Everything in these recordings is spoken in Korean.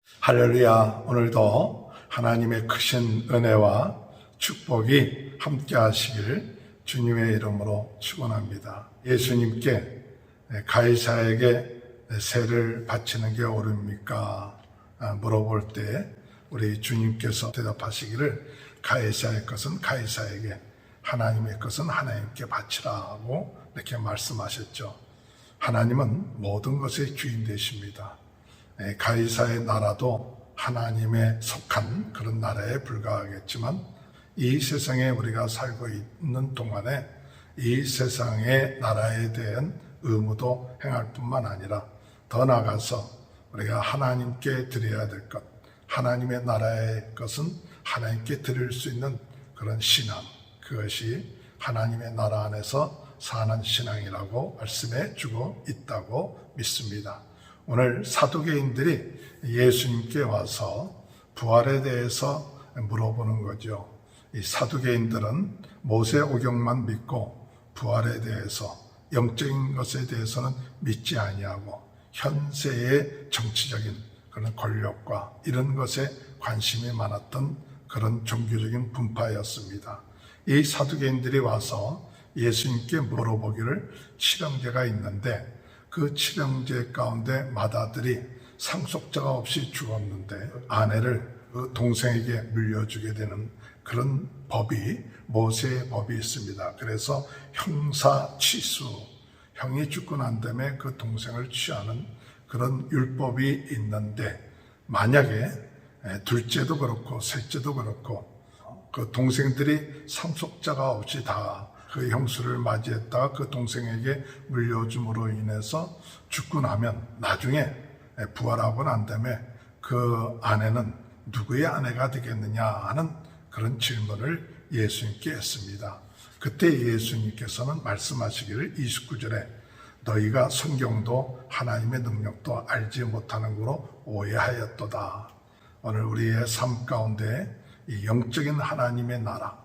할렐루야. 오늘도 하나님의 크신 은혜와 축복이 함께 하시길 주님의 이름으로 축원합니다. 예수님께 가이사에게 세를 바치는 게 옳습니까? 물어볼 때 우리 주님께서 대답하시기를 가이사의 것은 가이사에게, 하나님의 것은 하나님께 바치라고 이렇게 말씀하셨죠. 하나님은 모든 것의 주인 되십니다. 가이사의 나라도 하나님에 속한 그런 나라에 불과하겠지만 이 세상에 우리가 살고 있는 동안에 이 세상의 나라에 대한 의무도 행할 뿐만 아니라 더 나아가서 우리가 하나님께 드려야 될 것, 하나님의 나라의 것은 하나님께 드릴 수 있는 그런 신앙, 그것이 하나님의 나라 안에서 사는 신앙이라고 말씀해 주고 있다고 믿습니다. 오늘 사두개인들이 예수님께 와서 부활에 대해서 물어보는 거죠. 이 사두개인들은 모세 오경만 믿고 부활에 대해서, 영적인 것에 대해서는 믿지 아니하고 현세의 정치적인 그런 권력과 이런 것에 관심이 많았던 그런 종교적인 분파였습니다. 이 사두개인들이 와서 예수님께 물어보기를, 칠형제가 있는데 그 칠형제 가운데 맏아들이 상속자가 없이 죽었는데 아내를 그 동생에게 물려주게 되는 그런 법이, 모세의 법이 있습니다. 그래서 형사취수, 형이 죽고 난 다음에 그 동생을 취하는 그런 율법이 있는데, 만약에 둘째도 그렇고 셋째도 그렇고 그 동생들이 상속자가 없이 다 그 형수를 맞이했다가 그 동생에게 물려줌으로 인해서 죽고 나면 나중에 부활하고 난 다음에 그 아내는 누구의 아내가 되겠느냐 하는 그런 질문을 예수님께 했습니다. 그때 예수님께서는 말씀하시기를 29절에 너희가 성경도 하나님의 능력도 알지 못하는 거로 오해하였도다. 오늘 우리의 삶 가운데 이 영적인 하나님의 나라,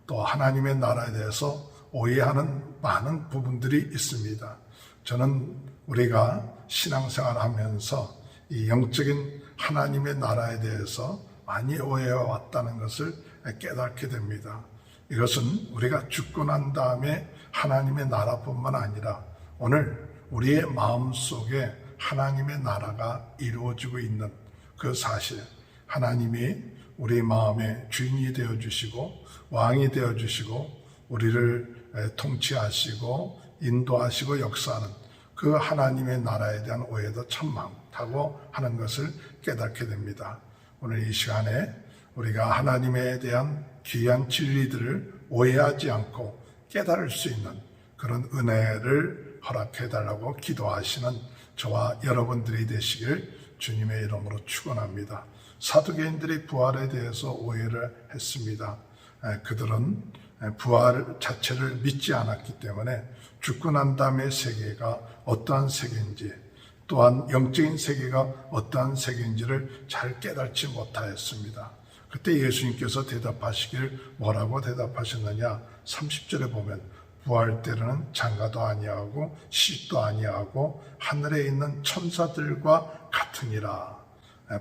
또 하나님의 나라에 대해서 오해하는 많은 부분들이 있습니다. 저는 우리가 신앙생활 하면서 이 영적인 하나님의 나라에 대해서 많이 오해해왔다는 것을 깨닫게 됩니다. 이것은 우리가 죽고 난 다음에 하나님의 나라뿐만 아니라 오늘 우리의 마음속에 하나님의 나라가 이루어지고 있는 그 사실, 하나님이 우리 마음의 주인이 되어주시고 왕이 되어주시고 우리를 통치하시고 인도하시고 역사하는 그 하나님의 나라에 대한 오해도 참 많다고 하는 것을 깨닫게 됩니다. 오늘 이 시간에 우리가 하나님에 대한 귀한 진리들을 오해하지 않고 깨달을 수 있는 그런 은혜를 허락해 달라고 기도하시는 저와 여러분들이 되시길 주님의 이름으로 축원합니다. 사두개인들이 부활에 대해서 오해를 했습니다. 그들은 부활 자체를 믿지 않았기 때문에 죽고 난 다음의 세계가 어떠한 세계인지, 또한 영적인 세계가 어떠한 세계인지를 잘 깨닫지 못하였습니다. 그때 예수님께서 대답하시길 뭐라고 대답하셨느냐? 30절에 보면 부활 때는 장가도 아니하고 시도 아니하고 하늘에 있는 천사들과 같으니라.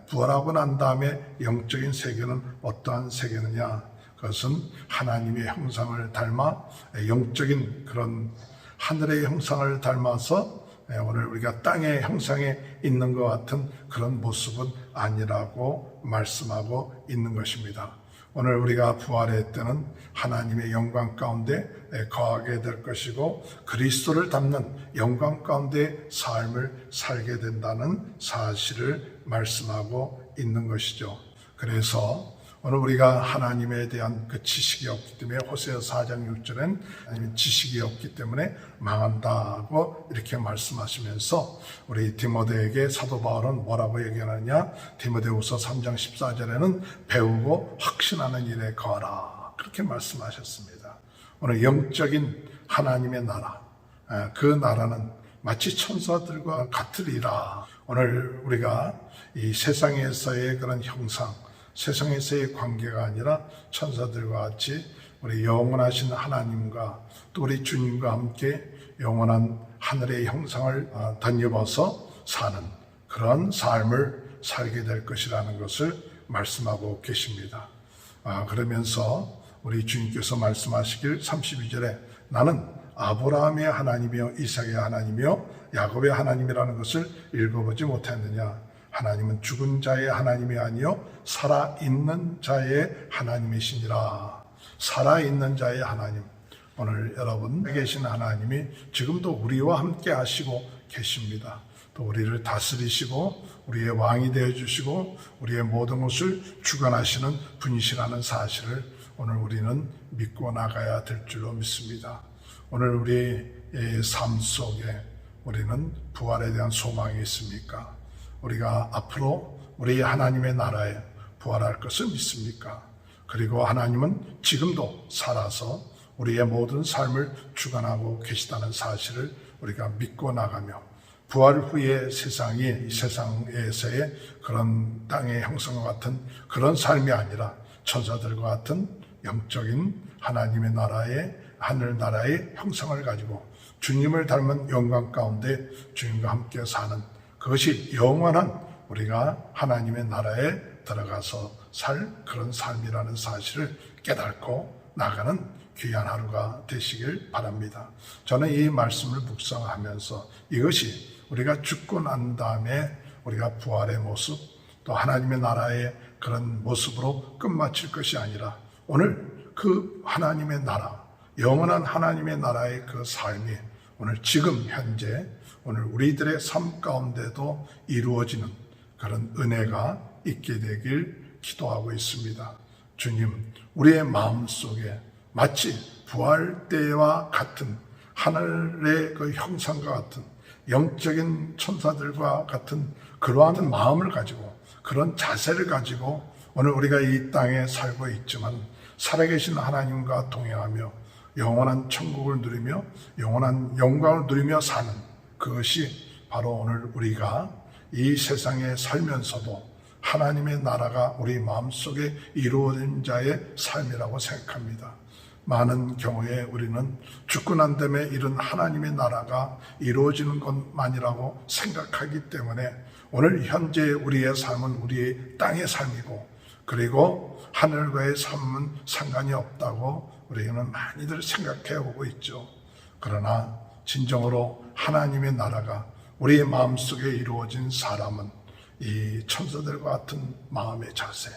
부활하고 난 다음에 영적인 세계는 어떠한 세계느냐? 그것은 하나님의 형상을 닮아 영적인 그런 하늘의 형상을 닮아서 오늘 우리가 땅의 형상에 있는 것 같은 그런 모습은 아니라고 말씀하고 있는 것입니다. 오늘 우리가 부활의 때는 하나님의 영광 가운데 거하게 될 것이고 그리스도를 닮는 영광 가운데 삶을 살게 된다는 사실을 말씀하고 있는 것이죠. 그래서 오늘 우리가 하나님에 대한 그 지식이 없기 때문에 호세아 4장 6절엔 하나님 지식이 없기 때문에 망한다고 이렇게 말씀하시면서 우리 디모데에게 사도 바울은 뭐라고 얘기하느냐? 디모데후서 3장 14절에는 배우고 확신하는 일에 거하라, 그렇게 말씀하셨습니다. 오늘 영적인 하나님의 나라, 그 나라는 마치 천사들과 같으리라. 오늘 우리가 이 세상에서의 그런 형상, 세상에서의 관계가 아니라 천사들과 같이 우리 영원하신 하나님과 또 우리 주님과 함께 영원한 하늘의 형상을 덧입어서 사는 그런 삶을 살게 될 것이라는 것을 말씀하고 계십니다. 그러면서 우리 주님께서 말씀하시길 32절에 나는 아브라함의 하나님이요 이삭의 하나님이요 야곱의 하나님이라는 것을 읽어보지 못했느냐. 하나님은 죽은 자의 하나님이 아니요 살아있는 자의 하나님이시니라. 살아있는 자의 하나님, 오늘 여러분 계신 하나님이 지금도 우리와 함께 하시고 계십니다. 또 우리를 다스리시고 우리의 왕이 되어주시고 우리의 모든 것을 주관하시는 분이시라는 사실을 오늘 우리는 믿고 나가야 될 줄로 믿습니다. 오늘 우리의 삶 속에 우리는 부활에 대한 소망이 있습니까? 우리가 앞으로 우리 하나님의 나라에 부활할 것을 믿습니까? 그리고 하나님은 지금도 살아서 우리의 모든 삶을 주관하고 계시다는 사실을 우리가 믿고 나가며 부활 후의 세상이 이 세상에서의 그런 땅의 형상과 같은 그런 삶이 아니라 천사들과 같은 영적인 하나님의 나라의 하늘나라의 형상을 가지고 주님을 닮은 영광 가운데 주님과 함께 사는 그것이 영원한 우리가 하나님의 나라에 들어가서 살 그런 삶이라는 사실을 깨닫고 나가는 귀한 하루가 되시길 바랍니다. 저는 이 말씀을 묵상하면서 이것이 우리가 죽고 난 다음에 우리가 부활의 모습 또 하나님의 나라의 그런 모습으로 끝마칠 것이 아니라 오늘 그 하나님의 나라, 영원한 하나님의 나라의 그 삶이 오늘 지금 현재 오늘 우리들의 삶 가운데도 이루어지는 그런 은혜가 있게 되길 기도하고 있습니다. 주님, 우리의 마음속에 마치 부활 때와 같은 하늘의 그 형상과 같은 영적인 천사들과 같은 그러한 마음을 가지고 그런 자세를 가지고 오늘 우리가 이 땅에 살고 있지만 살아계신 하나님과 동행하며 영원한 천국을 누리며 영원한 영광을 누리며 사는 그것이 바로 오늘 우리가 이 세상에 살면서도 하나님의 나라가 우리 마음속에 이루어진 자의 삶이라고 생각합니다. 많은 경우에 우리는 죽고 난 다음에 이런 하나님의 나라가 이루어지는 것만이라고 생각하기 때문에 오늘 현재 우리의 삶은 우리의 땅의 삶이고 그리고 하늘과의 삶은 상관이 없다고 우리는 많이들 생각해 오고 있죠. 그러나 진정으로 하나님의 나라가 우리의 마음속에 이루어진 사람은 이 천사들과 같은 마음의 자세,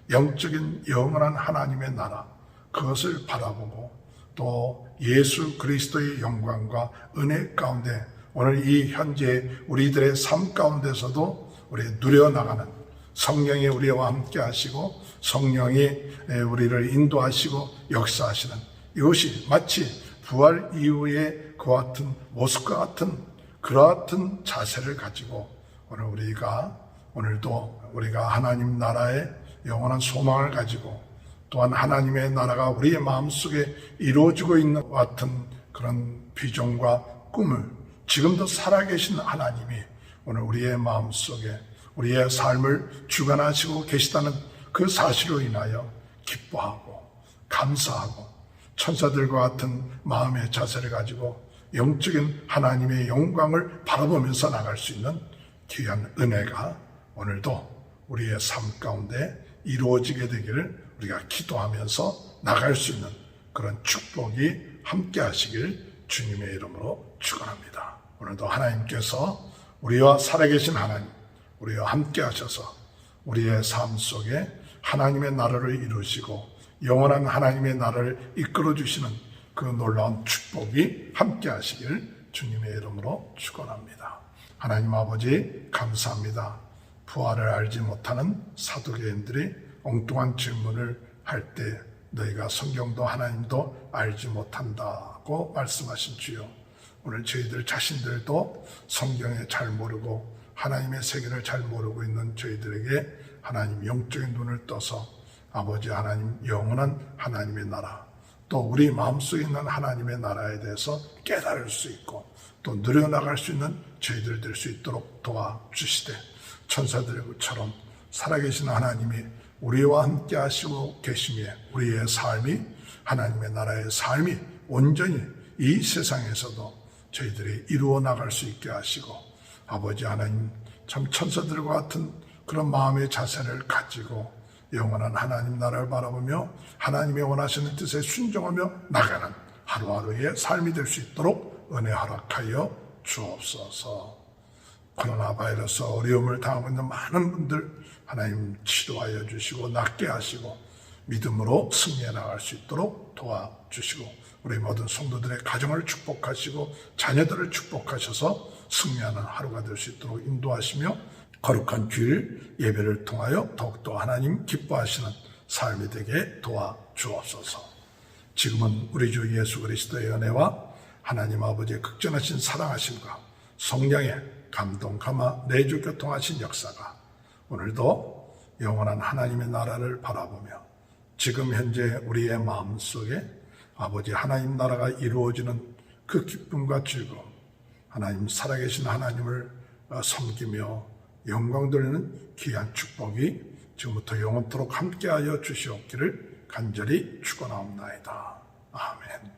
영적인 영원한 하나님의 나라 그것을 바라보고 또 예수 그리스도의 영광과 은혜 가운데 오늘 이 현재 우리들의 삶 가운데서도 우리 누려나가는 성령이 우리와 함께 하시고 성령이 우리를 인도하시고 역사하시는 이것이 마치 부활 이후의 그와 같은 모습과 같은 그러한 자세를 가지고 오늘 우리가 오늘도 우리가 하나님 나라의 영원한 소망을 가지고 또한 하나님의 나라가 우리의 마음속에 이루어지고 있는 것 같은 그런 비전과 꿈을 지금도 살아계신 하나님이 오늘 우리의 마음속에 우리의 삶을 주관하시고 계시다는 그 사실로 인하여 기뻐하고 감사하고 천사들과 같은 마음의 자세를 가지고 영적인 하나님의 영광을 바라보면서 나갈 수 있는 귀한 은혜가 오늘도 우리의 삶 가운데 이루어지게 되기를 우리가 기도하면서 나갈 수 있는 그런 축복이 함께 하시길 주님의 이름으로 축원합니다. 오늘도 하나님께서 우리와 살아계신 하나님, 우리와 함께 하셔서 우리의 삶 속에 하나님의 나라를 이루시고 영원한 하나님의 나라를 이끌어 주시는 그 놀라운 축복이 함께 하시길 주님의 이름으로 축원합니다. 하나님 아버지 감사합니다. 부활을 알지 못하는 사두개인들이 엉뚱한 질문을 할 때 너희가 성경도 하나님도 알지 못한다고 말씀하신 주여, 오늘 저희들 자신들도 성경에 잘 모르고 하나님의 세계를 잘 모르고 있는 저희들에게 하나님 영적인 눈을 떠서 아버지 하나님 영원한 하나님의 나라 또 우리 마음속에 있는 하나님의 나라에 대해서 깨달을 수 있고 또 누려나갈 수 있는 저희들 될 수 있도록 도와주시되 천사들처럼 살아계신 하나님이 우리와 함께 하시고 계시며 우리의 삶이 하나님의 나라의 삶이 온전히 이 세상에서도 저희들이 이루어 나갈 수 있게 하시고 아버지 하나님 참 천사들과 같은 그런 마음의 자세를 가지고 영원한 하나님 나라를 바라보며 하나님의 원하시는 뜻에 순종하며 나가는 하루하루의 삶이 될 수 있도록 은혜 허락하여 주옵소서. 코로나 바이러스 어려움을 당하고 있는 많은 분들 하나님 치료하여 주시고 낫게 하시고 믿음으로 승리해 나갈 수 있도록 도와주시고 우리 모든 성도들의 가정을 축복하시고 자녀들을 축복하셔서 승리하는 하루가 될 수 있도록 인도하시며 거룩한 주일 예배를 통하여 더욱더 하나님 기뻐하시는 삶이 되게 도와주옵소서. 지금은 우리 주 예수 그리스도의 은혜와 하나님 아버지의 극전하신 사랑하심과 성령의 감동 감화 내주 교통하신 역사가 오늘도 영원한 하나님의 나라를 바라보며 지금 현재 우리의 마음속에 아버지 하나님 나라가 이루어지는 그 기쁨과 즐거움, 하나님 살아계신 하나님을 섬기며 영광 돌리는 귀한 축복이 지금부터 영원토록 함께하여 주시옵기를 간절히 축원하옵나이다. 아멘.